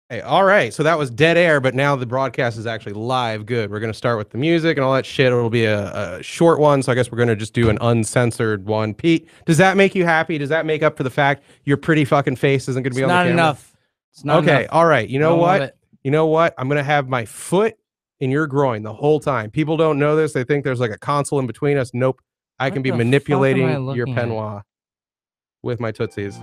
Hey, all right. So that was dead air, but now the broadcast is actually live. Good. We're going to start with the music and all that shit. It'll be a short one. So I guess we're going to just do an uncensored one. Pete, does that make you happy? Does that make up for the fact your pretty fucking face isn't going to be It's on the not camera? enough. It's not Okay. enough. All right. You know Don't love what? it. You know what? I'm going to have my foot in your groin the whole time. People don't know this. They think there's like a console in between us. Nope. I What can be the fuck am I manipulating your looking at? peignoir with my tootsies.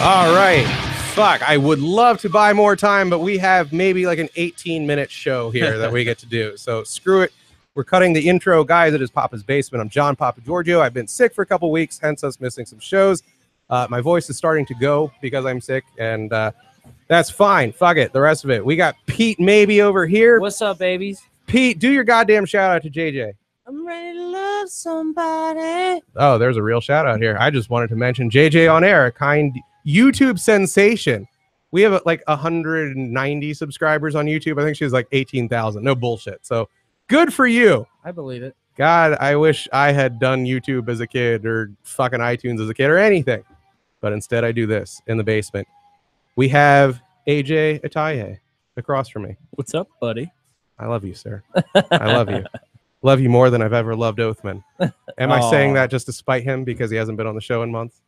All right. Fuck. I would love to buy more time, but we have maybe like an 18-minute show here that we get to do. So screw it. We're cutting the intro. Guys, it is Papa's Basement. I'm John Papa Giorgio. I've been sick for a couple weeks, hence us missing some shows. My voice is starting to go because I'm sick, and that's fine. Fuck it. The rest of it. We got Pete maybe over here. What's up, babies? Pete, do your goddamn shout out to JJ. I'm ready to love somebody. Oh, there's a real shout out here. I just wanted to mention JJ on air, a kind YouTube sensation. We have like 190 subscribers on YouTube. I think she has like 18,000. No bullshit. So good for you. I believe it. God, I wish I had done YouTube as a kid or fucking iTunes as a kid or anything. But instead I do this in the basement. We have AJ Ataye across from me. What's up, buddy? I love you, sir. I love you. Love you more than I've ever loved Oathman. Am I saying that just to spite him because he hasn't been on the show in months?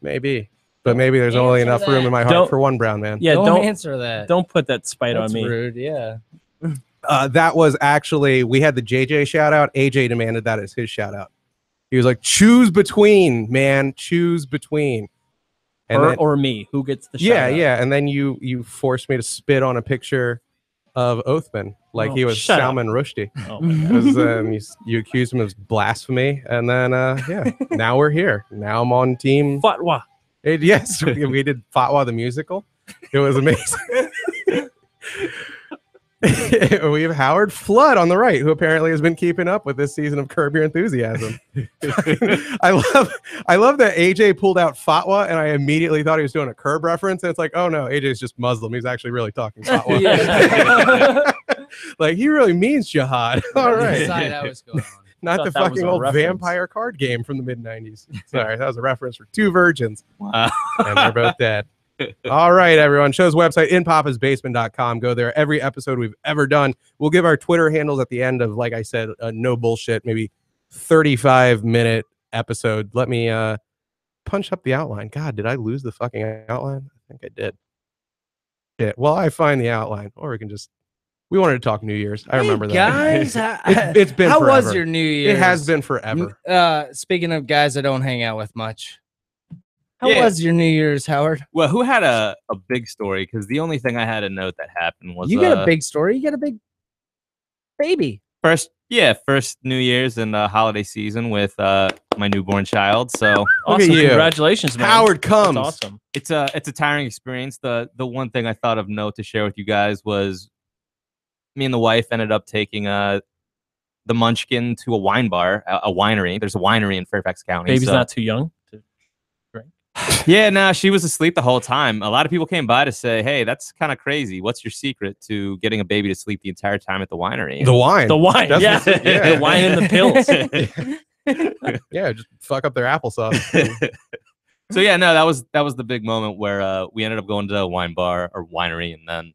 Maybe. But maybe there's only Answer enough room that. in my heart for one brown man. Yeah, Don't answer that. don't put that spite That's on me. rude. Yeah. That was actually, we had the JJ shout out. AJ demanded that as his shout out. He was like, choose between, man. Choose between. And Her then, or me? Who gets the shout yeah, out? yeah. And then you forced me to spit on a picture of Oathman like Oh, he was shut up. Salman Rushdie. Oh my God. You accused him of blasphemy, and then yeah, now we're here. Now I'm on team. Fatwa. Yes, we did Fatwa the musical. It was amazing. We have Howard Flood on the right, who apparently has been keeping up with this season of Curb Your Enthusiasm. I love that AJ pulled out Fatwa, and I immediately thought he was doing a Curb reference. And it's like, oh no, AJ's just Muslim. He's actually really talking Fatwa. Yeah. Like he really means jihad. All right. Inside out what's going on. Not Thought the that was fucking a old reference. vampire card game from the mid-90s. Sorry, that was a reference for two virgins. Wow. And they're both dead. All right, everyone. Show's website, inpapasbasement.com. Go there. Every episode we've ever done. We'll give our Twitter handles at the end of, like I said, no bullshit, maybe 35-minute episode. Let me punch up the outline. God, did I lose the fucking outline? I think I did. Shit. Well, I find the outline. Or we can just... We wanted to talk New Year's. I remember that. Guys, It's been how forever. was your New Year? It has been forever. Speaking of guys I don't hang out with much, how Yeah. was your New Year's, Howard? Well, who had a big story? Because the only thing I had to note that happened was You got a big story. You got a big baby. first New Year's and holiday season with my newborn child. So Awesome. you. Congratulations, man. Howard comes. That's awesome. it's a tiring experience. The one thing I thought of note to share with you guys was me and the wife ended up taking the Munchkin to a wine bar, a winery. There's a winery in Fairfax County. Baby's so- not too young. Yeah, no, she was asleep the whole time. A lot of people came by to say, "Hey, that's kind of crazy. What's your secret to getting a baby to sleep the entire time at the winery?" The wine. The wine. That's Yeah. what's- yeah. The wine and the pills. Yeah, just fuck up their applesauce. So yeah, no, that was the big moment where we ended up going to a wine bar or winery, and then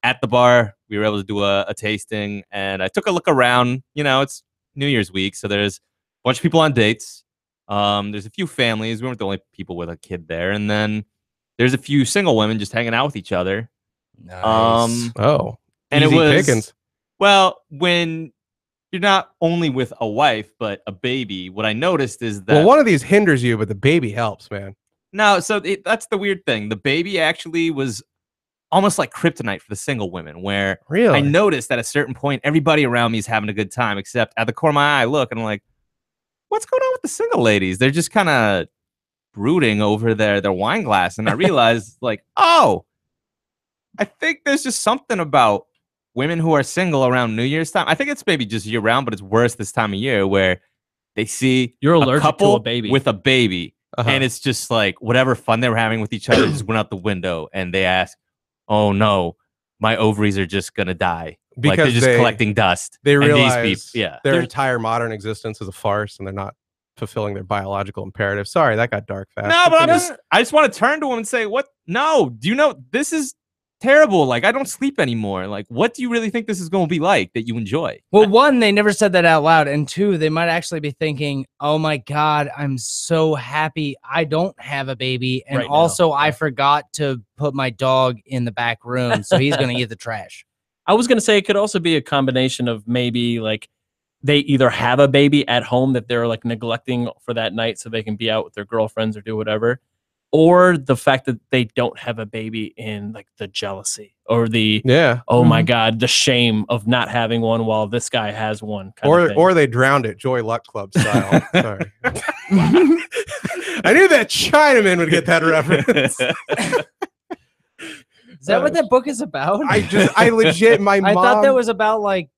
at the bar we were able to do a tasting. And I took a look around. You know, it's New Year's week, so there's a bunch of people on dates. There's a few families. We weren't the only people with a kid there, and then there's a few single women just hanging out with each other. Nice. Oh, And easy it was pickings. well, when you're not only with a wife but a baby, what I noticed is that Well, one of these hinders you, but the baby helps, man. no, so that's the weird thing. The baby actually was almost like kryptonite for the single women, where Really? I noticed at a certain point everybody around me is having a good time, except at the corner of my eye I look and I'm like, what's going on with the single ladies? They're just kind of brooding over their wine glass, and I realized like, oh, I think there's just something about women who are single around New Year's time. I think it's maybe just year round, but it's worse this time of year where they see You're a allergic to couple a baby. with a baby, Uh-huh. and it's just like whatever fun they were having with each other just went out the window, and they ask, "Oh no, my ovaries are just gonna die like they're Because just they- collecting dust." They And realize these people, yeah, their entire modern existence is a farce, and they're not fulfilling their biological imperative. Sorry, that got dark fast. No, but Continue. I just want to turn to him and say, what? No, do you know this is terrible? Like, I don't sleep anymore. Like, what do you really think this is going to be like that you enjoy? Well, one, they never said that out loud, and two, they might actually be thinking, "Oh my God, I'm so happy I don't have a baby, and Right now. also I forgot to put my dog in the back room, so he's gonna eat the trash." I was gonna say it could also be a combination of maybe like they either have a baby at home that they're like neglecting for that night so they can be out with their girlfriends or do whatever, or the fact that they don't have a baby in like the jealousy or the Yeah. oh my God, the shame of not having one while this guy has one. Or they drowned it, Joy Luck Club style. Sorry. I knew that Chinaman would get that reference. Is that what that book is about? I legit, my I mom. thought that was about like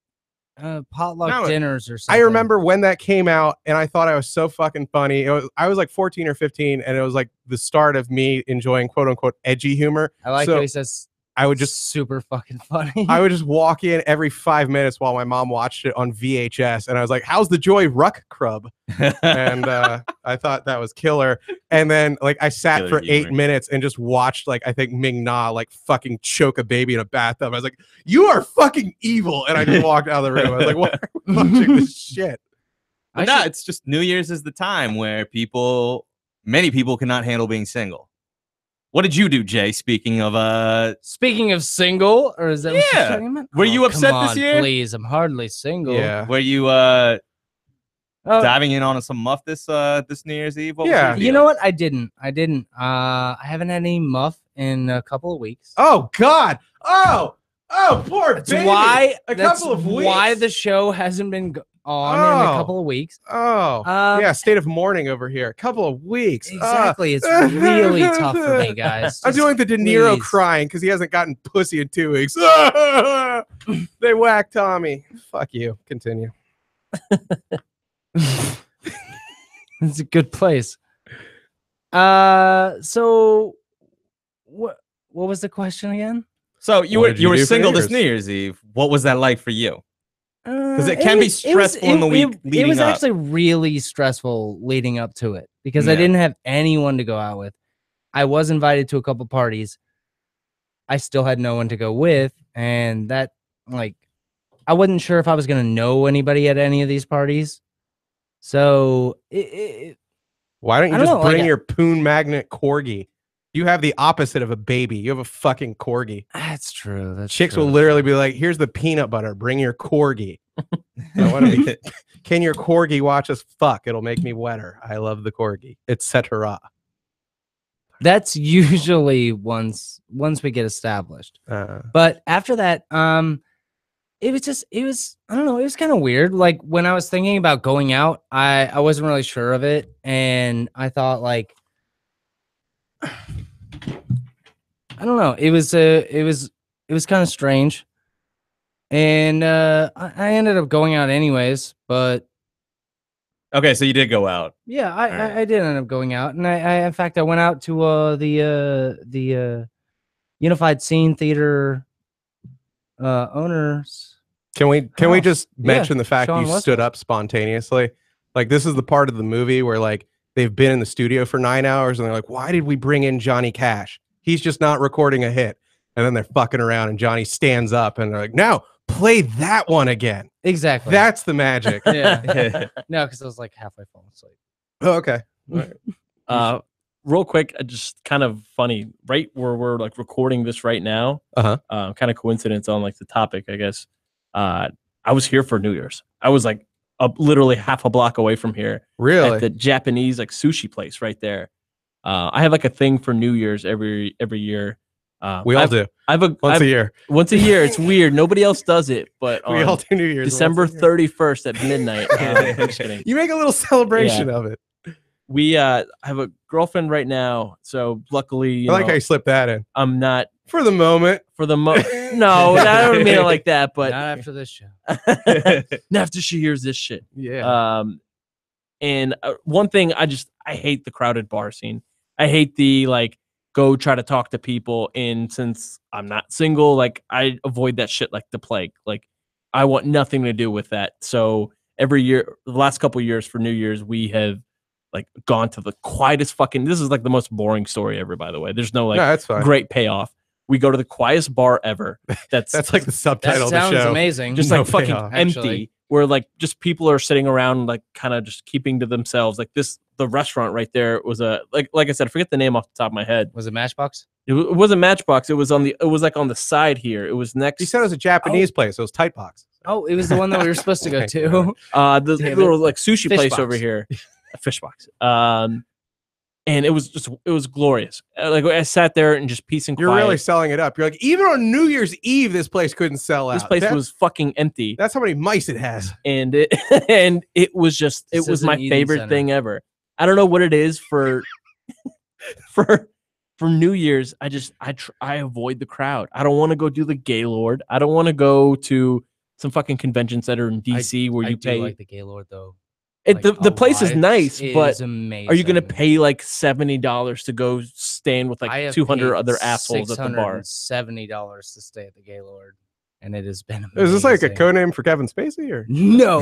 potluck No, dinners or I something. remember when that came out, and I thought I was so fucking funny. I was like 14 or 15, and it was like the start of me enjoying quote unquote edgy humor. I like so how he says I would just super fucking funny. I would just walk in every 5 minutes while my mom watched it on VHS, and I was like, "How's the Joy Ruck Crub?" And I thought that was killer. And then like I sat Killer for humor. 8 minutes and just watched like I think Ming Na like fucking choke a baby in a bathtub. I was like, "You are fucking evil," and I just walked out of the room. I was like, "Why are we watching this shit?" But no, it's just New Year's is the time where many people cannot handle being single. What did you do, Jay? Speaking of Speaking of single, or is that what Yeah. you're talking about? Were you Oh, upset come this on, year? Please, I'm hardly single. Yeah. were you Oh, diving in on some muff this New Year's Eve? What was Yeah. your you deal? know what? I didn't. I haven't had any muff in a couple of weeks. Oh God. Oh, poor That's baby. why. A that's couple of weeks. why the show hasn't been on in a Oh. couple of weeks. Oh, yeah. State of mourning over here. A couple of weeks. Exactly. It's really tough for me, guys. I'm Just doing the De Niro please. crying because he hasn't gotten pussy in 2 weeks. They whacked Tommy. Fuck you. Continue. It's a good place. So what was the question again? So you What were did you you were do for single New this New Year's? Year's Eve. What was that like for you? Because it can be stressful in the week It leading was up. actually really stressful leading up to it because I Yeah. didn't have anyone to go out with. I was invited to a couple parties. I still had no one to go with, and that like I wasn't sure if I was gonna know anybody at any of these parties. So Why don't you I don't just know, like bring I- your poon magnet corgi? You have the opposite of a baby. You have a fucking corgi. that's true. That's Chicks true. will literally be like, "Here's the peanut butter. Bring your corgi." I wanna be- Can your corgi watch us fuck? It'll make me wetter. I love the corgi, etc. That's usually once we get established. Uh, But after that, it was I don't know, it was kind of weird. Like when I was thinking about going out, I wasn't really sure of it, and I thought like I don't know, it was kind of strange, and I ended up going out anyways. But Okay, so you did go out. yeah, right. I did end up going out, and I in fact I went out to the Unified Scene Theater owners. Can we Oh, just mention the fact Sean you Westwell. stood up spontaneously? Like this is the part of the movie where like they've been in the studio for 9 hours and they're like, why did we bring in Johnny Cash? He's just not recording a hit. And then they're fucking around and Johnny stands up and they're like, now play that one again. Exactly. That's the magic. yeah. No, because I was like halfway falling asleep. Oh, okay. Real quick, just kind of funny, right where we're like recording this right now. Uh-huh. Kind of coincidence on like the topic, I guess. I was here for New Year's. I was like literally half a block away from here at Really? the Japanese like sushi place right there. I have like a thing for New Year's every year. We all do. I have a Once a year. once a year. It's weird. Nobody else does it, but We on all do New Year's. December once a year. 31st at midnight. I'm just kidding. You make a little celebration of it. We have a girlfriend right now, so luckily, I like how you slipped that in. I'm not For the moment. for the no, I don't mean it like that, but Not after this show. not after she hears this shit. Yeah. And one thing I hate the crowded bar scene. I hate the like go try to talk to people. And since I'm not single, like I avoid that shit like the plague. Like I want nothing to do with that. So every year, the last couple of years for New Year's, we have like gone to the quietest fucking. This is like the most boring story ever, by the way. There's no like No, that's fine. great payoff. We go to the quietest bar ever. That's That's like the That subtitle of the sounds show. amazing. just No like fucking payoff. empty, Actually. where like just people are sitting around like kind of just keeping to themselves. Like the restaurant right there was a like I said, I forget the name off the top of my head. Was it Matchbox? It wasn't Matchbox. It was like on the side here. It was next. He said it was a Japanese place. So it was Tight Box. Oh, it was the one that we were supposed to go Thank to. you. The Damn little it. like sushi Fish place box. over here, a fish box. And it was glorious. Like I sat there and just peace and You're quiet. really selling it up. You're like, even on New Year's Eve, this place couldn't sell out. This place was fucking empty, That's how many mice it has. and it was just This it was is an my eating favorite center. thing ever. I don't know what it is for for New Year's. I avoid the crowd. I don't want to go do the Gaylord. I don't want to go to some fucking convention center in DC where I you do pay. like the Gaylord though. The place is lot. nice, It but is amazing. are you going to pay like $70 to go stand with I like have 200 paid other assholes at the bar? $670 to stay at the Gaylord, and it has been. Is this like a amazing. code name for Kevin Spacey? Or No,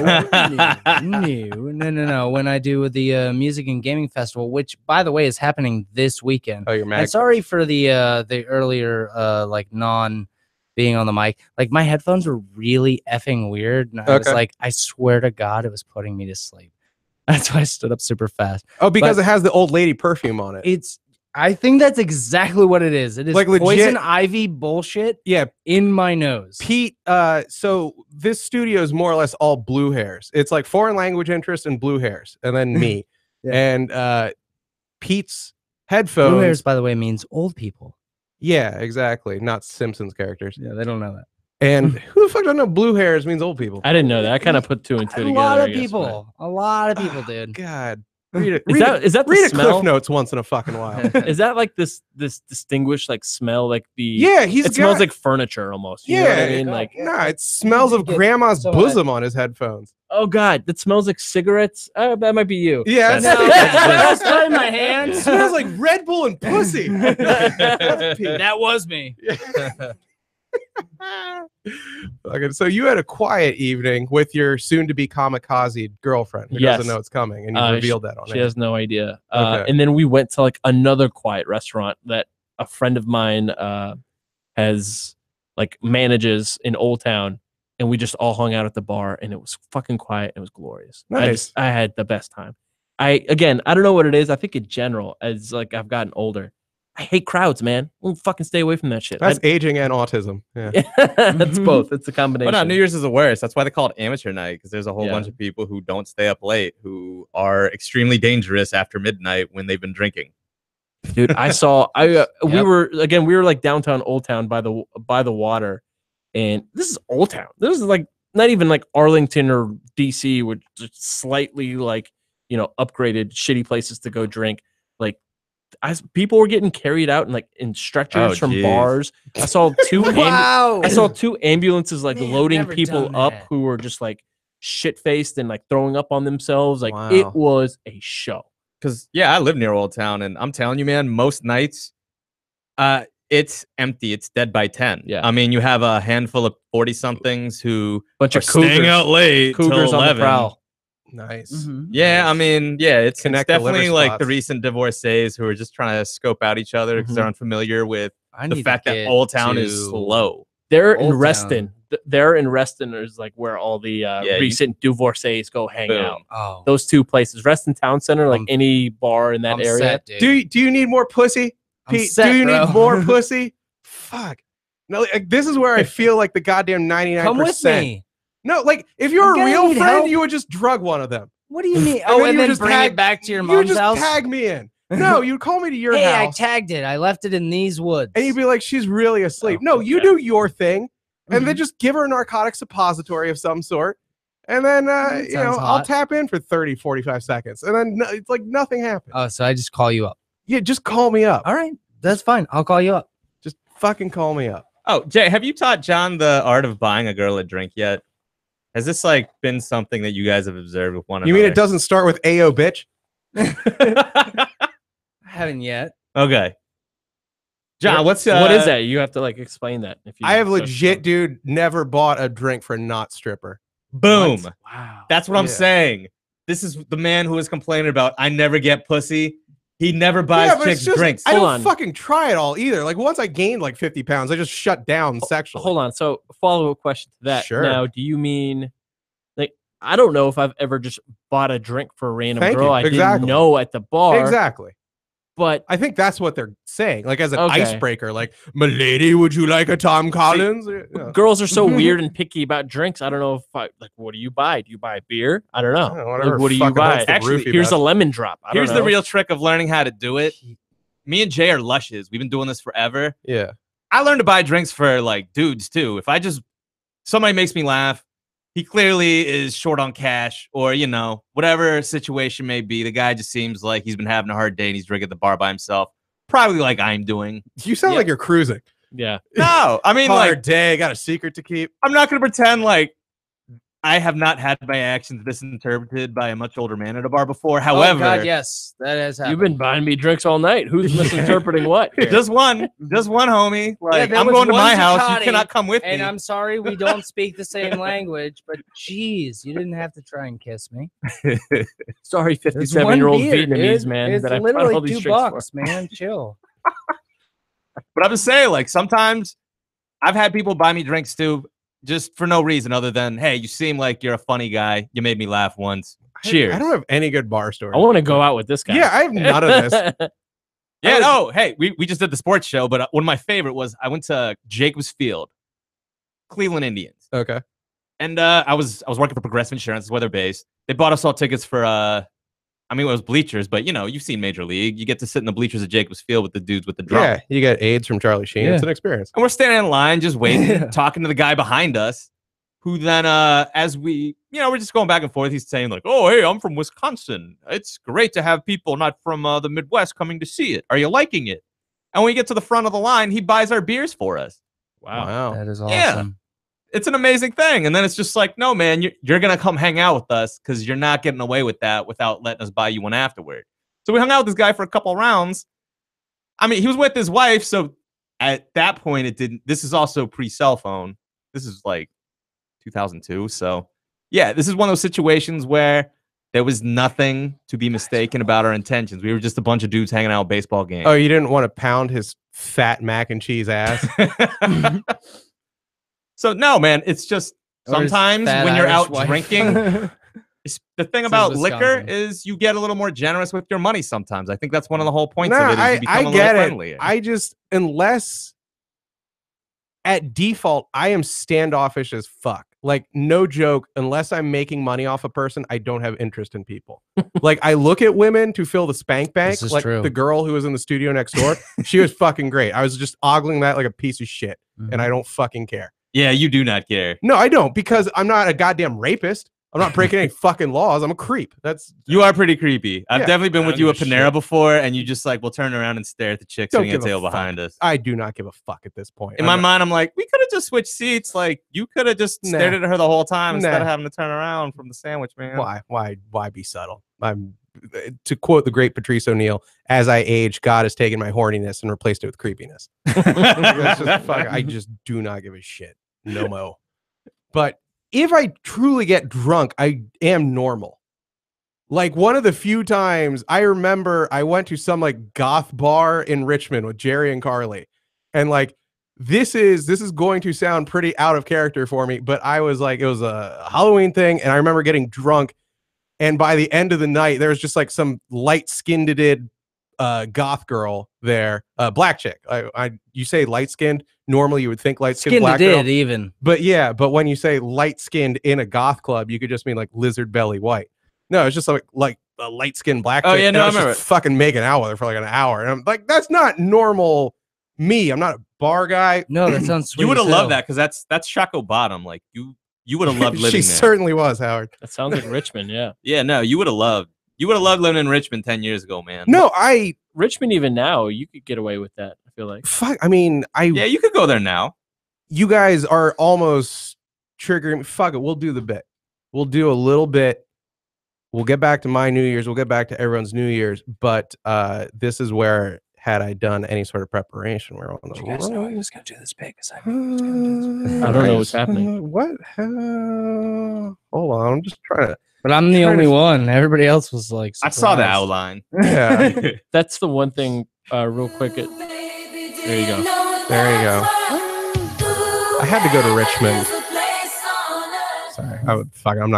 no. When I do the music and gaming festival, which by the way is happening this weekend. oh, you're mad. And sorry for the earlier like non being on the mic. Like my headphones were really effing weird, and I was Okay. like, I swear to God, it was putting me to sleep. That's why I stood up super fast. Oh, because but- it has the old lady perfume on it. I think that's exactly what it is. It is Like like legit- poison ivy bullshit Yeah, in my nose. Pete. So this studio is more or less all blue hairs. It's like foreign language interest and blue hairs, and then me. Yeah. And Pete's headphones. Blue hairs, by the way, means old people. Yeah, exactly. Not Simpsons characters. Yeah, they don't know that. And who the fuck doesn't know blue hairs means old people? I didn't know that. I kind of put two and two A together. lot I of guess, people. A lot of people, dude. God. Read it. but- Is that the read a smell? Cliff Notes once in a fucking while. Is that like this distinguished like smell like the Yeah, he's it smells got- like furniture almost. You know yeah, what I mean? Like nah, it smells of Get grandma's some of that. bosom on his headphones. oh god, that smells like cigarettes. That might be you. Yeah, That's- No, that's that's not in my hand. it smells like Red Bull and pussy. That was me. Okay, so you had a quiet evening with your soon-to-be kamikaze girlfriend who Yes. doesn't know it's coming, and you Uh, revealed that on She it. has no idea. Okay. And then we went to like another quiet restaurant that a friend of mine has like manages in Old Town, and we just all hung out at the bar, and it was fucking quiet. It was glorious. Nice. I had the best time. I don't know what it is. I think in general, as like I've gotten older, I hate crowds, man. We'll fucking stay away from that shit. That's aging and autism. Yeah. That's both. It's a combination. But no, New Year's is the worst. That's why they call it amateur night, because there's a whole Yeah. bunch of people who don't stay up late, who are extremely dangerous after midnight when they've been drinking. Dude, I saw we Yep. were like downtown Old Town by the water, and this is Old Town. This is like not even like Arlington or DC, which just slightly like upgraded shitty places to go drink. Like people were getting carried out in stretchers Oh, from geez. bars. I saw two Wow. I saw two ambulances like Man, I've loading never people done up that. who were just like shit faced and like throwing up on themselves. Like Wow. it was a show. Because I live near Old Town, and I'm telling you, man, most nights, it's empty. It's dead by 10. Yeah. I mean, you have a handful of 40-somethings who Bunch are of cougars, staying out late till cougars on the 11. prowl. Nice. Mhm. Yeah, I mean, yeah, it's Connect the liver definitely like the spots. recent divorcees who are just trying to scope out each other because they're Mm-hmm. unfamiliar with I the need to fact that get Old Town is to- slow. They're Old in Reston. Town. They're in Reston is like where all the you- recent divorcees go hang Boom. out. Oh, Those two places, Reston Town Center, like I'm- any bar in that I'm area. set, dude. Do you need more pussy, I'm Pete? set, do you bro. need more pussy? Fuck. No, like, this is where I feel like the goddamn 99%. Come with me. No, like if you're a gonna real need friend, help. you would just drug one of them. What do you mean? And Oh, then and you then just bring tag- it back to your You mom's just house. tag me in. No, you'd call me to your Hey, I house, tagged it. I left it in these woods. and you'd be like, "She's really asleep." Oh, No, you okay. do your thing, and Mm-hmm. then just give her a narcotic suppository of some sort, and then That sounds I'll hot. tap in for 30, 45 seconds, and then it's like nothing happened. Oh, so I just call you up. Yeah, just call me up. All right, that's fine. I'll call you up. Just fucking call me up. Oh, Jay, have you taught John the art of buying a girl a drink yet? Has this like been something that you guys have observed with one You mean it another? doesn't start with "Ayo, bitch"? I haven't yet. Okay. John, what's what is that? You have to like explain that. If you I have so- legit, dude, never bought a drink for not stripper. Boom. Wow. That's what I'm Yeah. saying. this is the man who is complaining about I never get pussy. He never buys Yeah, but it's chicks just, drinks. I Hold don't on. fucking try it all either. Like once I gained like 50 pounds, I just shut down sexually. Hold on. So follow-up question to that. Sure. Now, do you mean like I don't know if I've ever just bought a drink for a random Thank girl you. I Exactly. didn't know at the bar. Exactly. But I think that's what they're saying, like as an Okay. icebreaker. Like, "Milady, would you like a Tom Collins?" Yeah. girls are so weird and picky about drinks. I don't know if what do you buy? Do you buy beer? I don't know. Yeah, whatever Like, what do you fucking buy? hurts the Actually, roofie Here's best. a lemon drop. I don't Here's the know. real trick of learning how to do it. Me and Jay are lushes. We've been doing this forever. Yeah. I learned to buy drinks for like dudes too. If I just somebody makes me laugh, he clearly is short on cash, or you know, whatever situation may be. The guy just seems like he's been having a hard day and he's drinking at the bar by himself. Probably like I'm doing. You sound Yeah. like you're cruising. Yeah. No, I mean Hard like day, got a secret to keep. I'm not gonna pretend like I have not had my actions misinterpreted by a much older man at a bar before. However, oh God, yes, that has happened. You've been buying me drinks all night. Who's misinterpreting what? here? just one homie. Like there I'm was going to one my house. Ducati, You cannot come with and me. I'm sorry we don't speak the same language, but geez, you didn't have to try and kiss me. Sorry, It's 57-year-old one beer, Vietnamese dude. man It's that I bought literally all these $2, drinks for. man. Chill. But I'm just saying, like, sometimes I've had people buy me drinks too, just for no reason other than, hey, you seem like you're a funny guy. You made me laugh once. Cheers. I don't have any good bar stories. I want to go out with this guy. Yeah, I have none of this. Yeah, no, hey, we just did the sports show, but one of my favorite was I went to Jacobs Field, Cleveland Indians. Okay. And I was working for Progressive Insurance, where they're based. They bought us all tickets for I mean, it was bleachers, but you know, you've seen Major League. You get to sit in the bleachers at Jacobs Field with the dudes with the drum. Yeah, you get AIDS from Charlie Sheen. It's Yeah. an experience. And we're standing in line, just waiting, Yeah. talking to the guy behind us, who then, as we, you know, we're just going back and forth. He's saying like, "Oh, hey, I'm from Wisconsin. It's great to have people not from the Midwest coming to see it. Are you liking it?" And when we get to the front of the line, he buys our beers for us. Wow. That is Yeah. awesome. It's an amazing thing. And then it's just like, no, man, you're going to come hang out with us because you're not getting away with that without letting us buy you one afterward. So we hung out with this guy for a couple of rounds. I mean, he was with his wife. So at that point, it didn't. This is also pre-cell phone. This is like 2002. So yeah, this is one of those situations where there was nothing to be mistaken about our intentions. We were just a bunch of dudes hanging out at baseball games. Oh, you didn't want to pound his fat mac and cheese ass? So no, man, it's just Or his sometimes fat when you're Irish out wife. drinking, the thing This is about liquor Wisconsin. is you get a little more generous with your money sometimes. I think that's one of the whole points Nah, of it. Is you become a I little get it. friendlier. I just, unless at default, I am standoffish as fuck. Like, no joke, unless I'm making money off a person, I don't have interest in people. Like, I look at women to fill the spank bank. This is Like true. the girl who was in the studio next door. She was fucking great. I was just ogling that like a piece of shit, and I don't fucking care. Yeah, you do not care. No, I don't, because I'm not a goddamn rapist. I'm not breaking any fucking laws. I'm a creep. That's You are pretty creepy. I've Yeah, definitely been I with don't you at give a Panera shit. before, and you just like will turn around and stare at the chick Don't sitting at give the a table fuck. behind us. I do not give a fuck at this point. In my mind, I'm like, we could have just switched seats. Like, you could have just Nah. stared at her the whole time instead Nah. of having to turn around from the sandwich, man. Why be subtle? I'm to quote the great Patrice O'Neill, as I age, God has taken my horniness and replaced it with creepiness. That's just I just do not give a shit. No mo. But if I truly get drunk, I am normal. Like, one of the few times I remember I went to some like goth bar in Richmond with Jerry and Carly. And like, this is going to sound pretty out of character for me, but I was like, it was a Halloween thing, and I remember getting drunk. And by the end of the night, there was just like some light-skinned goth girl there, black chick. You say light-skinned, normally you would think light-skinned Skinned black it girl. did even. But yeah, but when you say light-skinned in a goth club, you could just mean like lizard belly white. No, it's just like a light-skinned black Oh, chick. yeah, and no, I was just remember. fucking making out with her for like an hour. And I'm like, that's not normal me. I'm not a bar guy. No, that sounds sweet. You would have as hell. loved that because that's Chaco Bottom. Like, you would have loved living She there. certainly was, Howard. That sounds like Richmond, yeah. Yeah, no, you would have loved living in Richmond 10 years ago, man. No, I Richmond, even now, you could get away with that, I feel like. fuck. I mean, Yeah, you could go there now. you guys are almost triggering. Fuck it. We'll do the bit. We'll do a little bit. We'll get back to my New Year's. We'll get back to everyone's New Year's. But this is where, had I done any sort of preparation, we're on the. You guys know he was gonna do this big because I I don't know what's happening. What? Hold on. I'm just trying to But I'm the only one. Everybody else was like, I saw the surprised. outline. Yeah. That's the one thing. Real quick. There you go. There you go. I had to go to Richmond. Sorry. I'm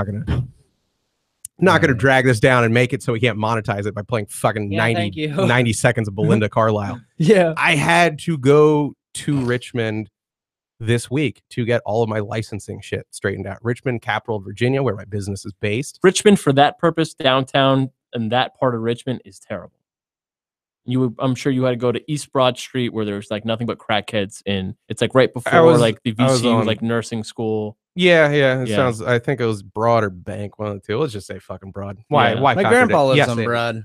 not gonna drag this down and make it so we can't monetize it by playing fucking Yeah, thank you. 90 seconds of Belinda Carlisle. Yeah. I had to go to Richmond this week to get all of my licensing shit straightened out. Richmond, capital of Virginia, where my business is based. Richmond, for that purpose, downtown and that part of Richmond is terrible. I'm sure you had to go to East Broad Street where there's like nothing but crackheads in. It's like right before like the I was VCU, on- like nursing school. Yeah. It Yeah. sounds. I think it was Broad or Bank, one of the two. Let's just say fucking Broad. Why? Yeah. Why? My contradict? grandpa lives Yes, on Andy. Broad.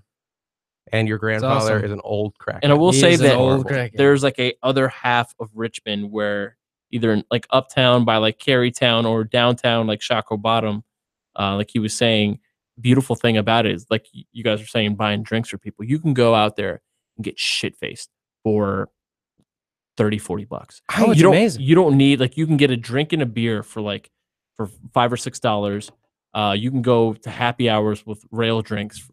And your grandfather awesome. is an old crackhead. And I will He say is an that old crackhead. there's like a other half of Richmond where either in like uptown by like Carytown or downtown like Shockoe Bottom, like he was saying, beautiful thing about it is like you guys are saying buying drinks for people. You can go out there and get shit faced for $30-$40. Oh, it's amazing. You don't need like you can get a drink and a beer for $5 or $6. You can go to happy hours with rail drinks,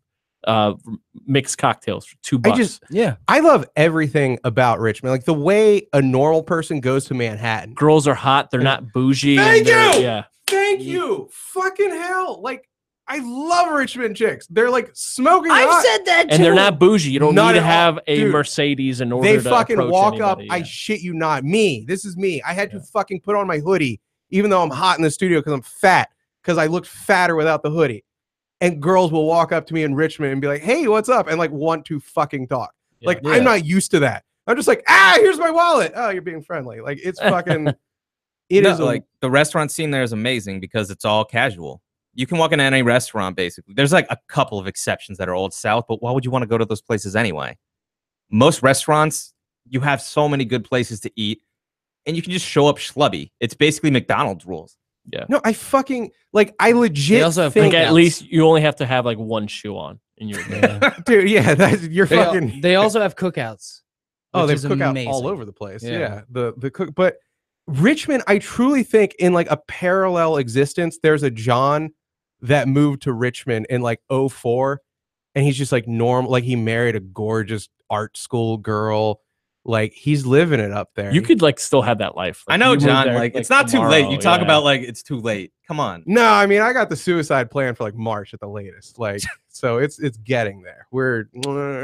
mixed cocktails for $2. Yeah. I love everything about Richmond. Like the way a normal person goes to Manhattan. Girls are hot. They're not bougie. Thank and you! Yeah. Thank you. Fucking hell. Like, I love Richmond chicks. They're like smoking I've hot. said that And they're not bougie. You don't Not need to at all. have a Dude, Mercedes in order They to fucking approach walk anybody. up. I shit you not. Me. This is me. I had to fucking put on my hoodie, even though I'm hot in the studio because I'm fat, because I looked fatter without the hoodie. And girls will walk up to me in Richmond and be like, hey, what's up? And like want to fucking talk. Yeah. Like, Yeah. I'm not used to that. I'm just like, here's my wallet. Oh, you're being friendly. Like, it's fucking, it is like the restaurant scene there is amazing because it's all casual. You can walk into any restaurant basically. There's like a couple of exceptions that are Old South, but why would you want to go to those places anyway? Most restaurants, you have so many good places to eat, and you can just show up schlubby. It's basically McDonald's rules. No, I fucking like. I legit They also have think, Like at Cookouts. least you only have to have like one shoe on in your dude. Yeah, that's you're They, fucking. they also have cookouts. Oh, which they is cook out amazing. all over the place. Yeah, Yeah. the cook. But Richmond, I truly think in like a parallel existence, there's a John that moved to Richmond in like 04, and he's just like normal. Like he married a gorgeous art school girl. Like he's living it up there. You could like still have that life. I Like, know, you move John. there, Like it's not too late. You tomorrow, talk yeah. about like it's too late. Come on. No, I mean I got the suicide plan for like March at the latest. Like so, it's getting there. We're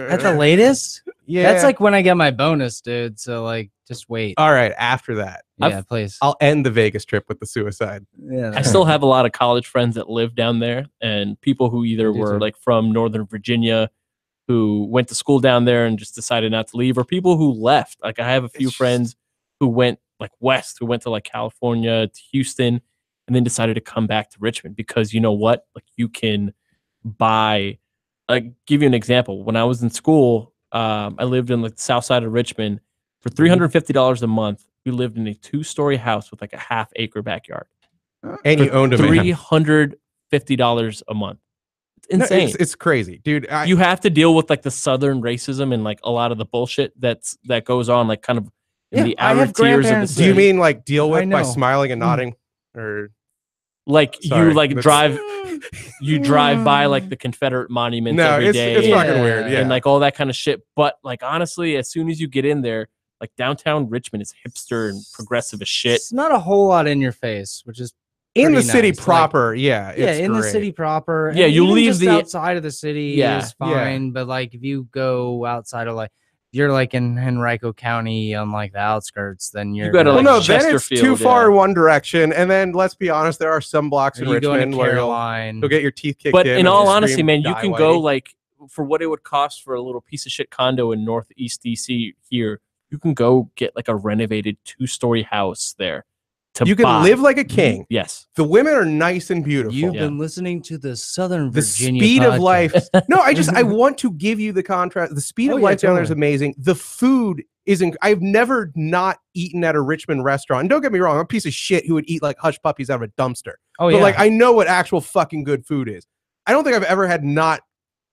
At the latest? yeah. That's like when I get my bonus, dude. So like, just wait. all right. After that, Yeah, please. I'll end the Vegas trip with the suicide. Yeah. I still have a lot of college friends that live down there, and people who either I do were too. like from Northern Virginia, who went to school down there and just decided not to leave, or people who left. Like I have a few It's just- friends who went like west, who went to like California, to Houston, and then decided to come back to Richmond because you know what? Like you can buy. Like give you an example. When I was in school, I lived in like the south side of Richmond. For $350 a month, we lived in a 2-story house with like a half-acre backyard. And you owned a man. $350 a month. It's No, insane. it's crazy, dude. You have to deal with like the southern racism and like a lot of the bullshit that goes on, like kind of in Yeah, the I outer have tiers of the grandparents Do you city. mean like deal I with by know. smiling and nodding, or Like Sorry, you like that's- drive by like the Confederate monuments no? every It's day it's Yeah. fucking weird. Yeah, and like all that kind of shit. But like honestly, as soon as you get in there, like downtown Richmond is hipster and progressive as shit. It's not a whole lot in your face, which is in the pretty city nice, like- proper. Yeah, yeah, it's in the great. city proper. Yeah, and you even leave just the- outside of the city Yeah, is yeah. fine. But like if you go outside of like you're like in Henrico County on like the outskirts, then you're gotta, Well, like, no, then it's too Chesterfield, far yeah. in one direction, and then let's be honest, there are some blocks or in you go Richmond into where Caroline. you'll get your teeth kicked But in. in and all you'll honesty, scream, man, you "Die, can go whitey." like for what it would cost for a little piece of shit condo in Northeast DC here. You can go get like a renovated 2-story house there. To You can buy. live like a king. Yes. The women are nice and beautiful. You've Yeah. been listening to the Southern The Virginia speed of podcast. life. No, I want to give you the contrast. The speed Oh, of yeah, life down there is totally. amazing. The food isn't. I've never not eaten at a Richmond restaurant. And don't get me wrong, I'm a piece of shit who would eat like hush puppies out of a dumpster. Oh But yeah, like I know what actual fucking good food is. I don't think I've ever had not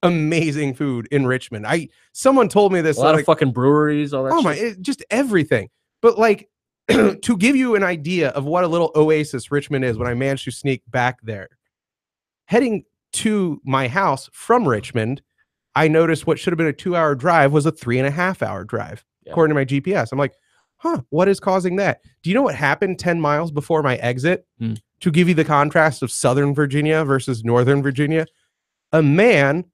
amazing food in Richmond. Someone told me this. A lot like, of fucking breweries, all that oh my, shit. just everything. But like to give you an idea of what a little oasis Richmond is, when I managed to sneak back there, heading to my house from Richmond, I noticed what should have been a 2-hour drive was a 3.5-hour drive, Yeah. according to my GPS. I'm like, huh, what is causing that? Do you know what happened 10 miles before my exit? To give you the contrast of Southern Virginia versus Northern Virginia, a man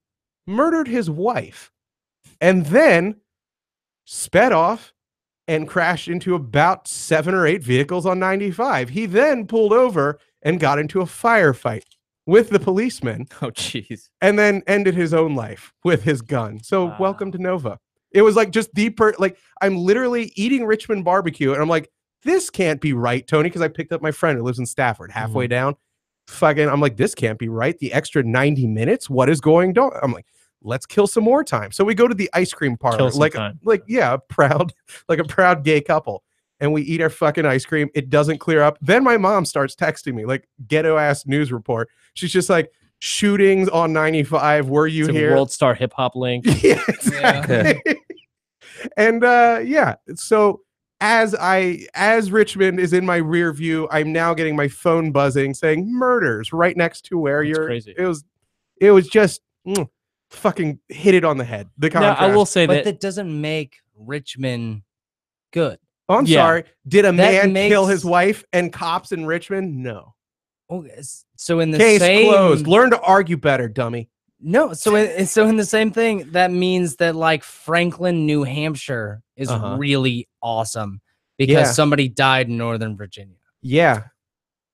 murdered his wife and then sped off and crashed into about 7 or 8 vehicles on 95. He then pulled over and got into a firefight with the policeman Oh, jeez. and then ended his own life with his gun. So Wow. welcome to Nova. It was like just like I'm literally eating Richmond barbecue and I'm like, this can't be right, Tony, because I picked up my friend who lives in Stafford halfway down. Fucking, I'm like, this can't be right. The extra 90 minutes, what is going on? I'm like, let's kill some more time. So we go to the ice cream parlor, Kill some like time. a proud gay couple, and we eat our fucking ice cream. It doesn't clear up. Then my mom starts texting me like ghetto ass news report. She's just like, shootings on 95. Were you It's a here? World Star Hip Hop link. Yeah, exactly. And yeah, so as Richmond is in my rear view, I'm now getting my phone buzzing saying murders right next to where That's you're. crazy. It was just fucking hit it on the head. The Now, contrast. I will say But that that doesn't make Richmond good. Oh, I'm Yeah. sorry. Did a That man kill makes- his wife and cops in Richmond? No. Oh, so in the Case same closed. Learn to argue better, dummy. No, so in the same thing, that means that like Franklin, New Hampshire is Uh-huh. really awesome because Yeah. somebody died in Northern Virginia. Yeah.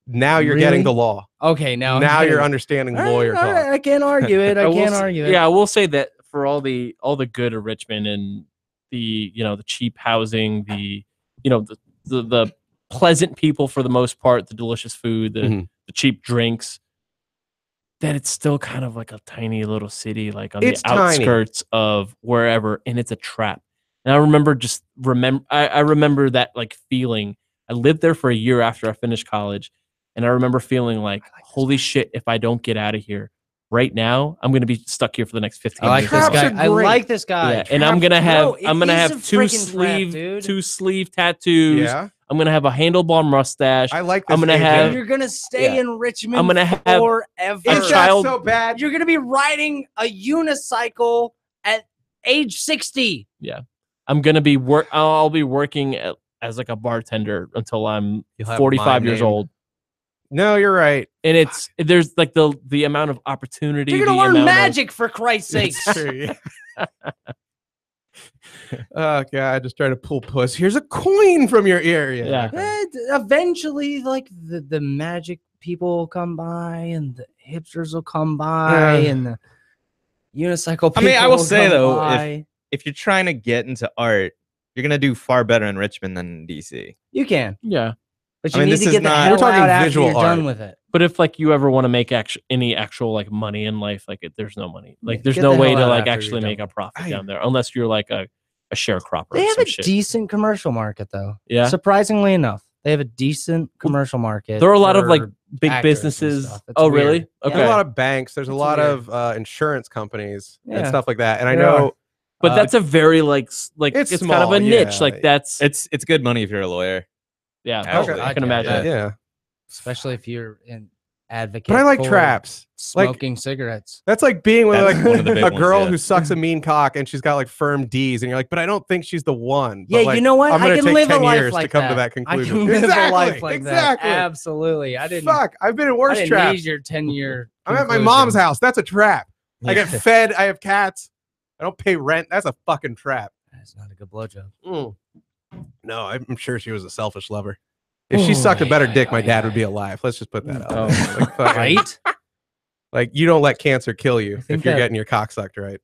Now you're getting Really? the law. Okay, now You're understanding All right, lawyer all talk. right, I can't argue it. I will can't s- argue it. Yeah, I will say that for all the good of Richmond and the the cheap housing, the the pleasant people for the most part, the delicious food, the Mhm. the cheap drinks, that it's still kind of like a tiny little city, like on It's the tiny. outskirts of wherever, and it's a trap. And I remember I remember that like feeling. I lived there for a year after I finished college, and I remember feeling like, holy shit, if I don't get out of here right now, I'm gonna be stuck here for the next 15 I like years. this Traps guy. are I great. like this guy. Yeah, and I'm gonna have Bro, it I'm gonna is have a freaking trap, dude. two sleeve tattoos. Yeah. I'm gonna have a handlebar mustache. I like this. I'm gonna AJ. have- And you're gonna stay Yeah. in Richmond I'm gonna have forever. a Is that child- so bad? You're gonna be riding a unicycle at age 60. I'm gonna be I'll be working as like a bartender until I'm You'll have 45 my years name. old. No, you're right. And there's like the amount of opportunity. You're gonna the learn amount of- magic for Christ's sake. It's true, yeah. Oh god, just trying to pull puss. Here's a coin from your ear. Yeah. Eventually, like the magic people will come by, and the hipsters will come by, Yeah. and the unicycle. I mean, I people will will say, come though, by. If you're trying to get into art, you're gonna do far better in Richmond than in DC. You can, Yeah. but I you mean, need this to is get the not- hell We're talking out after visual you're art. done with it. But if like you ever want to make any actual like money in life, like there's no money. Like Yeah, there's get no the way hell to out like after you're actually done make a with profit I- down there unless you're like a sharecropper. They or have some a shit. decent commercial market, though. Yeah. Surprisingly enough, they have a decent commercial market. There are a lot of like for big actors and businesses. stuff. It's Oh, weird. really? Yeah. Okay. There's a lot of banks. There's a It's lot weird. of insurance companies and Yeah. stuff like that. And I There know, are. But that's a very like it's it's kind of small, a niche. yeah. Like that's It's good money if you're a lawyer. yeah. Actually. I can imagine. yeah. especially if you're an advocate. But I like for traps. Like smoking cigarettes. that's like being with That's like one of the big a ones, girl yeah. who sucks a mean cock and she's got like firm D's, and you're like, but I don't think she's the one. But, Yeah, like, you know what? I'm I gonna can take live 10 a life years like to come that. to that I conclusion. can live exactly, a life like exactly. that. Absolutely. I didn't. Fuck, I've been in I worse didn't traps. need your 10-year. I'm at my mom's house. That's a trap. I get fed. I have cats. I don't pay rent. That's a fucking trap. That's not a good blowjob. Mm. No, I'm sure she was a selfish lover. If she Oh, sucked a better yeah, dick, my yeah, dad yeah. would be alive. Let's just put that out. Oh. there. Like, fucking- Right? like you don't let cancer kill you I think if you're that- getting your cock sucked right.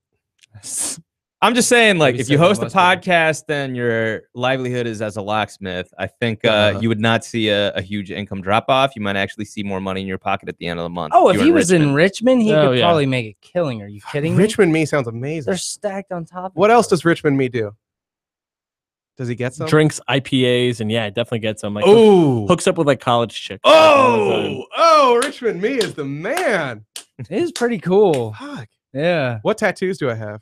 I'm just saying, like, You if you said that host a most of it. podcast and your livelihood is as a locksmith, I think Uh-huh. you would not see a huge income drop off. You might actually see more money in your pocket at the end of the month. Oh, if you're he was in Richmond. Richmond, he Oh, could yeah. probably make a killing. Are you kidding me? Richmond Me sounds amazing. They're stacked on top. Of What each else other. does Richmond Me do? Does he get some? Drinks IPAs and yeah, it definitely gets some. Like Oh, hooks up with like college chicks. like, all the time. Richmond Me is the man. It is pretty cool. Fuck. Yeah. What tattoos do I have?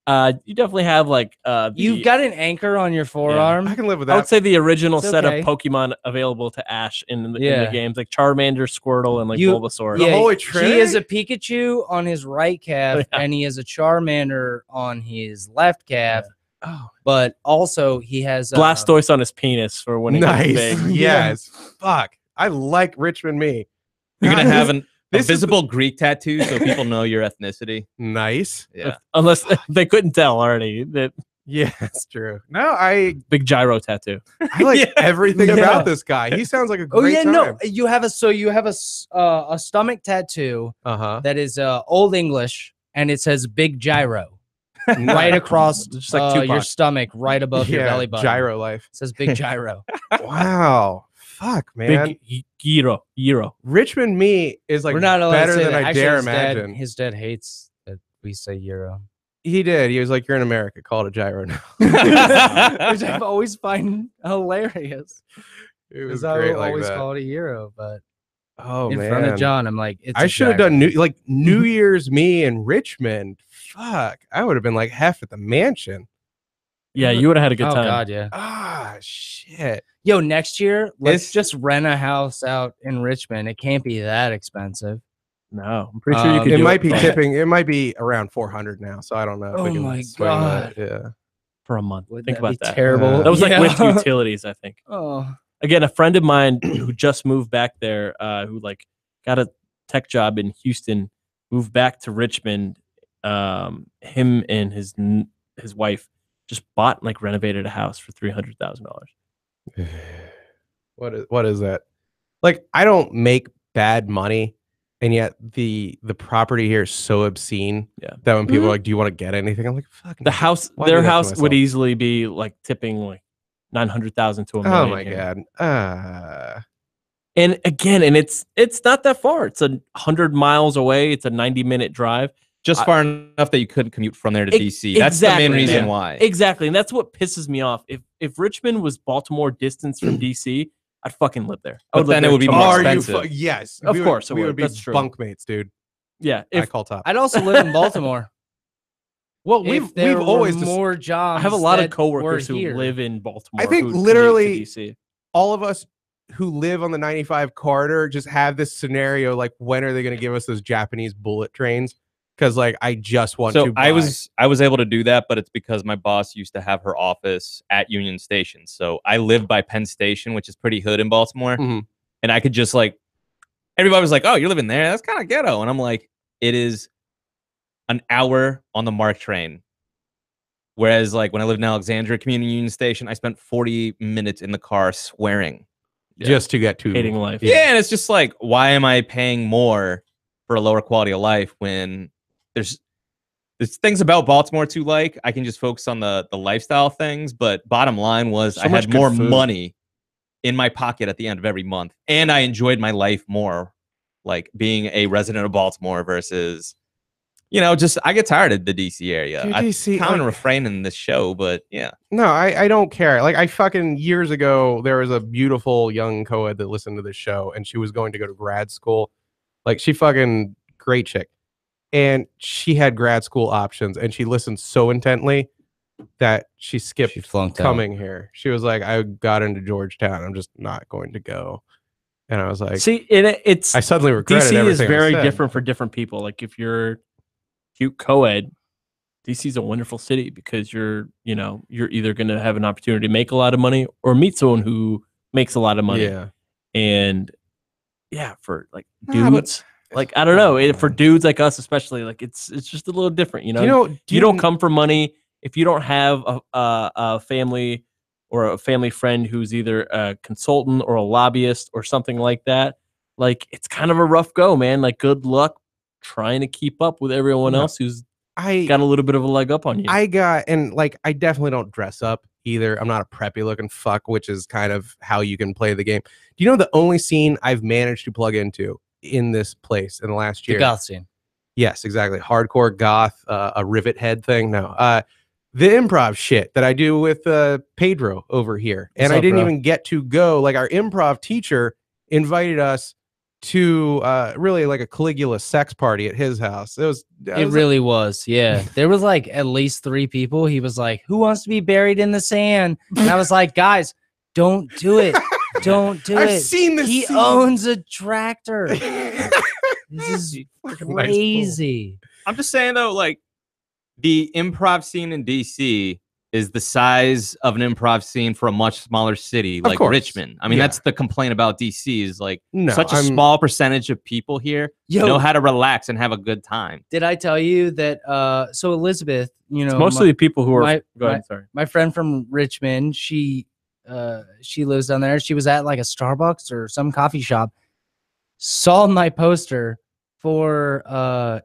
You definitely have like You've got an anchor on your forearm. I can live with I would that. say the original It's set okay. of Pokemon available to Ash in the Yeah. games, like Charmander, Squirtle, and like You- Bulbasaur. The Holy He is Trinity? a Pikachu on his right calf, Yeah. and he is a Charmander on his left calf. Oh, But also he has Blastoise on his penis for when it nice. gets big. Yes. Fuck. I like Richmond me. You're gonna Guys, have a this is the- visible Greek tattoo so people know your ethnicity. Nice. Yeah. Unless they couldn't tell already. That Yeah, that's true. No, I big gyro tattoo. like Yeah. everything Yeah. about this guy. He sounds like a Oh great yeah, time. no. You have a stomach tattoo Uh-huh. that is Old English, and it says Big Gyro right across Just like your Tupac. stomach, right above your belly button. Gyro life. It says Big Gyro. Wow. Fuck, man. Big gyro. Richmond me is like We're not allowed better to say than that. I Actually, dare his dad- imagine. his dad hates that we say Euro. He did. He was like, "You're in America. Call it a gyro now." Which I've always find hilarious. It was Because I great will like always that. call it a Euro, but Oh in man. front of John, I'm like, it's I a should have gyro. done New Year's me in Richmond. Fuck. I would have been like half at the mansion. Yeah, you would have had a good Oh time. god, yeah. Ah shit. Yo, next year, let's It's- just rent a house out in Richmond. It can't be that expensive. No, I'm pretty sure you could. It do might be for- tipping. It might be around 400 now. So I don't know. If we Oh can my swing God. that. Yeah. for a month. Would Think that about be that. terrible? That was like Yeah. with utilities, I think. Oh, Again, a friend of mine who just moved back there, who like got a tech job in Houston, moved back to Richmond. Him and his wife just bought and like renovated a house for $300,000. What is that? Like I don't make bad money, and yet the property here is so obscene. Yeah. That when people Mhm. are like, "Do you want to get anything?" I'm like, "Fuck." The no. house, Why do their that to house would myself? easily be like tipping like 900,000 to a million. Oh my here. god. And again, and it's not that far. It's 100 miles away. It's a 90-minute drive. Just far enough that you couldn't commute from there to Ex- DC. That's the main exactly, reason man. why. Exactly, and that's what pisses me off. If Richmond was Baltimore distance from DC, I'd fucking live there. I But would live then it there would be tomorrow. more Are you? expensive. Yes. Of We course it we would. would be That's true. bunkmates, dude. Yeah, I if call top. I'd also live in Baltimore. Well, If there we've were always more jobs. I have a lot of that coworkers were who here. live in Baltimore. I think who commute literally- to DC. all of us who live on the 95 corridor just have this scenario like, when are they going to give us those Japanese bullet trains? Because like I just want So to. I buy. was able to do that, but it's because my boss used to have her office at Union Station. So I live by Penn Station, which is pretty hood in Baltimore, Mhm. and I could just like everybody was like, "Oh, you're living there? That's kind of ghetto," and I'm like, "It is an hour on the MARC train." Whereas like when I lived in Alexandria Community Union Station, I spent 40 minutes in the car swearing. just to get to Hating life. Yeah, and it's just like, why am I paying more for a lower quality of life when there's things about Baltimore to like? I can just focus on the lifestyle things, but bottom line was So I much had good more food. money in my pocket at the end of every month, and I enjoyed my life more, like being a resident of Baltimore versus, just I get tired of the DC area. Dude, I DC, common like- refrain in this show, but yeah. No, I don't care. Like I fucking years ago, there was a beautiful young co-ed that listened to this show, and she was going to go to grad school. Like she fucking great chick, and she had grad school options, and she listened so intently that she skipped She flunked out. coming here. She was like, "I got into Georgetown. I'm just not going to go." And I was like, See, it's I suddenly regretted DC is everything I very said. different for different people. Like if you're cute co-ed, DC's a wonderful city because you're either going to have an opportunity to make a lot of money or meet someone who makes a lot of money. Yeah. And yeah, for like Nah, but- dudes, like I don't know, for dudes like us especially, like it's just a little different, you know. Do you don't come for money if you don't have a family or a family friend who's either a consultant or a lobbyist or something like that. Like it's kind of a rough go, man. Like good luck trying to keep up with everyone No. else who's I got a little bit of a leg up on you. I definitely don't dress up either. I'm not a preppy looking fuck, which is kind of how you can play the game. Do you know the only scene I've managed to plug into in this place in the last The year? goth scene. Yes, exactly. Hardcore goth, a rivet head thing. No, the improv shit that I do with Pedro over here, and What's I up, didn't bro? even get to go. Like our improv teacher invited us to really like a Caligula sex party at his house. It really was. Yeah. There was like at least 3 people. He was like, who wants to be buried in the sand? And I was like, guys, don't do it. Don't do I've it. seen this He scene. owns a tractor. Nice This is fool. crazy. I'm just saying though, like the improv scene in DC is the size of an improv scene for a much smaller city like course. Richmond. I mean, Yeah. that's the complaint about DC is like No, such a I'm- small percentage of people here Yo, know how to relax and have a good time. did I tell you that so Elizabeth, you know, It's mostly the people who are. my- Go ahead. Sorry. my friend from Richmond, she lives down there. She was at like a Starbucks or some coffee shop, saw my poster for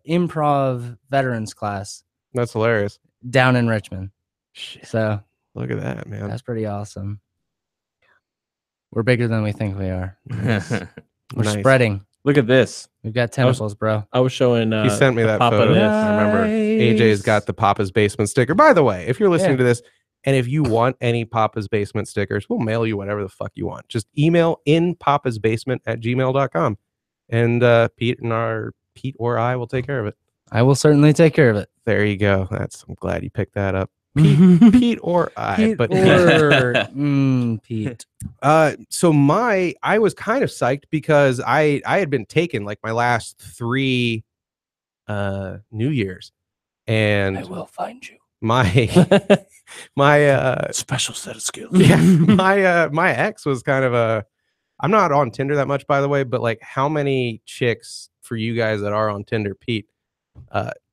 improv veterans class That's hilarious. down in Richmond. Shit, So look at that, man. that's pretty awesome. We're bigger than we think we are. We're Nice. spreading. Look at this. We've got tentacles, bro. I was showing. He sent me that Papa photo. this. I remember AJ's got the Papa's Basement sticker. By the way, if you're listening Yeah. to this and if you want any Papa's Basement stickers, we'll mail you whatever the fuck you want. Just email in papasbasement@gmail.com. And Pete or I will take care of it. I will certainly take care of it. There you go. I'm glad you picked that up. Pete or I. Pete but Pete. so I was kind of psyched because I had been taken like my last 3 New Year's, and will find you. my Special set of skills. yeah, my ex was kind of I'm not on Tinder that much, by the way, but like how many chicks for you guys that are on Tinder, Pete,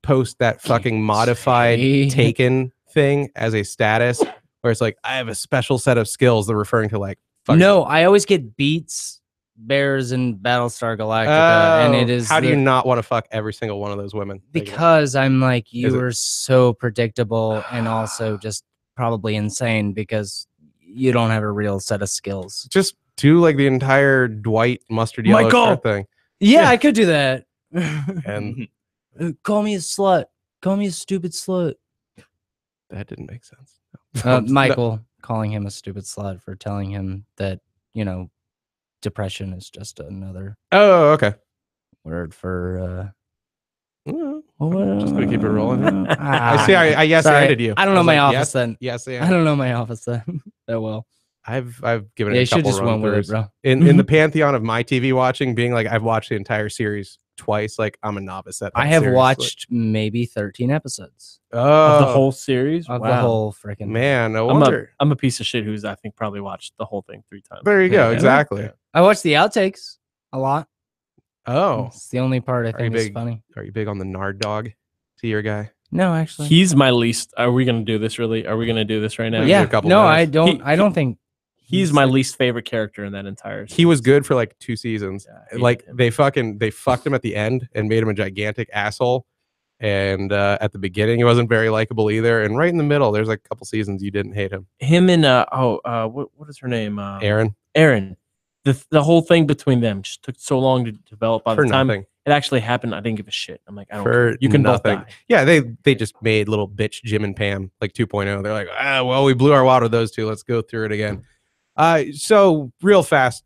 post that fucking modified Say. taken thing as a status where it's like, I have a special set of skills. They're referring to like, No, I always get Beats, Bears, and Battlestar Galactica, and it is how do you the- not want to fuck every single one of those women? because I'm like, Is you it- are so predictable and also just probably insane because you don't have a real set of skills. just do like the entire Dwight mustard yellow Michael! shirt thing. Yeah, Yeah. I could do that. And Call me a slut. Call me a stupid slut. that didn't make sense. Michael calling him a stupid slut for telling him that, you know, depression is just another Oh, okay. word for Well, just gonna keep it rolling. Ah, I see. I yes sorry. ended you. I don't know was my like, office then. Yes, I yeah. don't know my office then. That well. I've given Yeah, it you a should couple just went with it, run-throughs. bro. In the pantheon of my TV watching, being like I've watched the entire series twice. Like I'm a novice at. That I have series, watched maybe 13 episodes Like, Of the oh, whole series. of the Wow. whole freaking man. No I'm a, wonder. I'm a piece of shit who's I think probably watched the whole thing 3 times. There you go. Yeah. Exactly. I watched the outtakes a lot. Oh, It's the only part I Are you think is big? funny. are you big on the Nard dog? See your guy. No, actually. He's my least. Are we gonna do this really? Are we gonna do this right now? Yeah. yeah. a couple No, minutes. I don't. He- I don't think He's my least favorite character in that entire. He was good for like 2 seasons. Yeah, I hated Like him. they fucked him at the end and made him a gigantic asshole. And at the beginning, he wasn't very likable either. And right in the middle, there's like a couple seasons you didn't hate him. Him and what is her name? Aaron Aaron. The whole thing between them just took so long to develop. By for the time nothing. it actually happened, I didn't give a shit. I'm like, I don't For care. You can nothing. both die. Yeah, they just made little bitch Jim and Pam like 2.0. They're like, well, we blew our wad with those two. Let's go through it again. So real fast,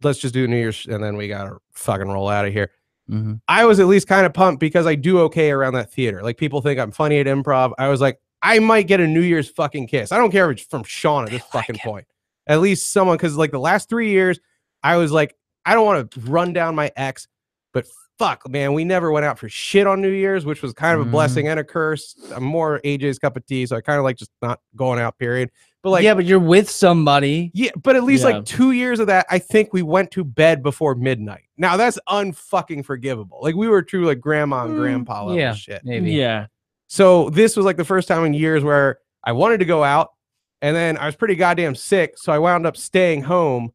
let's just do New Year's and then we gotta fucking roll out of here. Mhm. I was at least kind of pumped because I do okay around that theater. Like people think I'm funny at improv. I was like, I might get a New Year's fucking kiss. I don't care if it's from Sean at this fucking point. At least someone, because like the last 3 years, I was like, I don't want to run down my ex, but fuck, man, we never went out for shit on New Year's, which was kind of a blessing and a curse. I'm more AJ's cup of tea, so I kind of like just not going out, period. But like, yeah, but you're with somebody. yeah, but at least Yeah. like 2 years of that, I think we went to bed before midnight. Now that's unfucking forgivable. Like we were true like grandma and grandpa level yeah. shit. Maybe. Yeah. So this was like the first time in years where I wanted to go out, and then I was pretty goddamn sick, so I wound up staying home.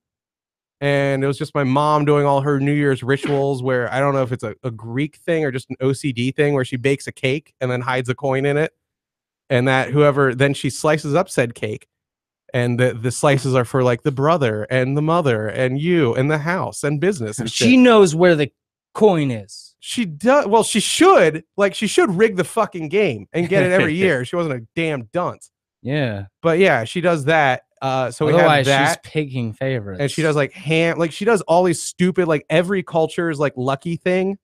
And it was just my mom doing all her New Year's rituals where I don't know if it's a Greek thing or just an OCD thing where she bakes a cake and then hides a coin in it. And that whoever then she slices up said cake. And the slices are for like the brother and the mother and you and the house and business. And She shit. knows where the coin is. She does. Well, she should rig the fucking game and get it every year. She wasn't a damn dunce. Yeah. But yeah, she does that. So we have Otherwise, that. she's picking favorites. And she does like ham, like she does all these stupid, like every culture's like lucky thing.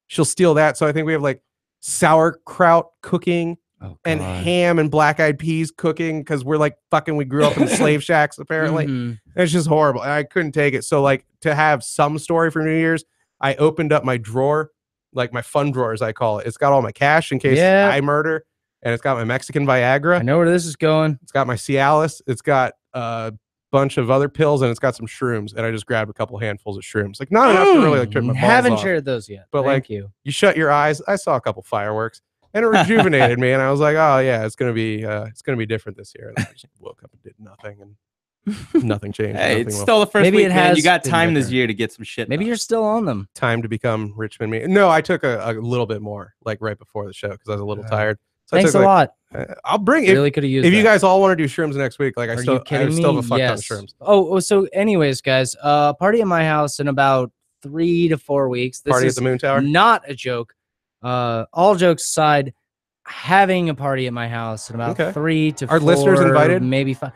She'll steal that. So I think we have like sauerkraut cooking and ham and black eyed peas cooking because we're like fucking, we grew up in slave shacks apparently. Mhm. It's just horrible. I couldn't take it. So like to have some story for New Year's, I opened up my drawer, like my fun drawer as I call it. It's got all my cash in case I murder, and it's got my Mexican Viagra. I know where this is going. It's got my Cialis. It's got a bunch of other pills, and it's got some shrooms. And I just grabbed a couple handfuls of shrooms. Like not enough to really like trip my balls Haven't off. shared those yet. But Thank like you. You shut your eyes. I saw a couple fireworks, and it rejuvenated me. And I was like, oh yeah, it's gonna be different this year. And I just woke up and did nothing, and nothing changed. Hey, Nothing it's will. still the first Maybe week, it man. has You got been time this different. year to get some shit. Maybe done. you're still on them. Time to become Richmond me. No, I took a little bit more, like right before the show, because I was a little tired. So Thanks I a took, lot. I'll bring it. Really could have used If you that. guys all want to do shrooms next week, like I Are still you kidding me? still have a fuck ton of Yes. shrooms. Oh, so anyways, guys, party at my house in about 3 to 4 weeks. This Party is at the Moon Tower. not a joke. All jokes aside, having a party at my house in about 3 to 4. Are listeners invited? Maybe 5.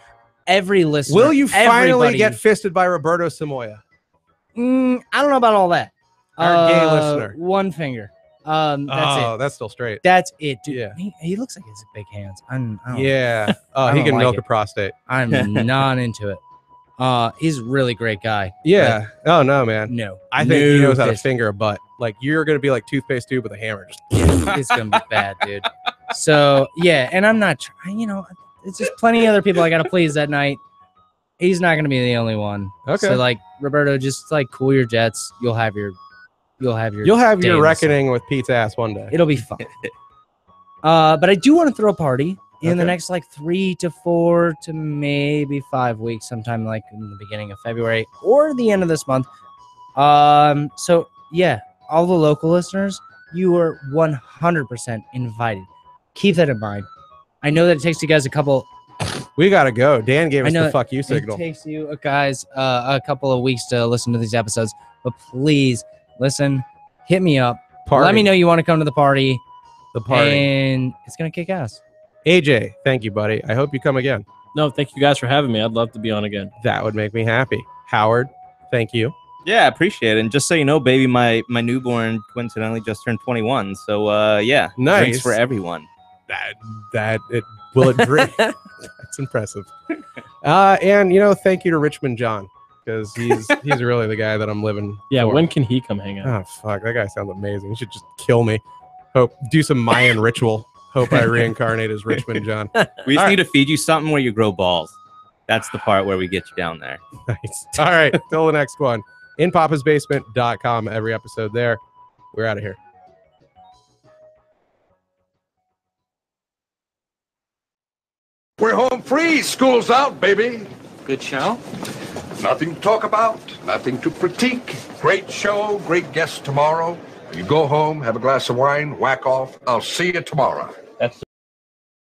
Every listener. Will you finally everybody. get fisted by Roberto Samoya? I don't know about all that. Our gay listener. One finger. That's it. That's still straight. That's it, dude. Yeah. He looks like he has big hands. I don't Yeah. Oh, I he don't can like milk it. a prostate. I'm not into it. He's a really great guy. Yeah. Oh no, man. No. I think he knows how to fist. finger a butt. Like you're gonna be like toothpaste tube with a hammer. Just It's gonna be bad, dude. So yeah, and I'm not trying. It's just plenty of other people I gotta please that night. He's not gonna be the only one. Okay. So like Roberto, just like cool your jets. You'll have your You'll have day your in the sun. reckoning with Pete's ass one day. It'll be fun. But I do want to throw a party in the Okay. next like 3 to 4 to maybe 5 weeks, sometime like in the beginning of February or the end of this month. So yeah, all the local listeners, you are 100% invited. Keep that in mind. I know that it takes you guys a couple. We gotta go. Dan gave I us know the fuck you It signal. takes you guys a couple of weeks to listen to these episodes, but please listen. Hit me up. Party. Let me know you want to come to the party. The party. And it's gonna kick ass. AJ, thank you, buddy. I hope you come again. No, thank you guys for having me. I'd love to be on again. That would make me happy. Howard, thank you. Yeah, I appreciate it. And just so you know, baby, my newborn coincidentally just turned 21. So yeah, Nice. drinks for everyone. Will it drink? That's impressive. And thank you to Richmond John, because he's really the guy that I'm living. Yeah, for. when can he come hang out? Oh fuck, that guy sounds amazing. He should just kill me. Do some Mayan ritual. Hope I reincarnate as Richmond John. We just All need to feed you something where you grow balls. That's the part where we get you down there. Nice. All right, till the next one. InPapasBasement.com. Every episode there. We're out of here. We're home free. School's out, baby. Good show. Nothing to talk about, nothing to critique. Great show, great guest tomorrow. You go home, have a glass of wine, whack off. I'll see you tomorrow. That's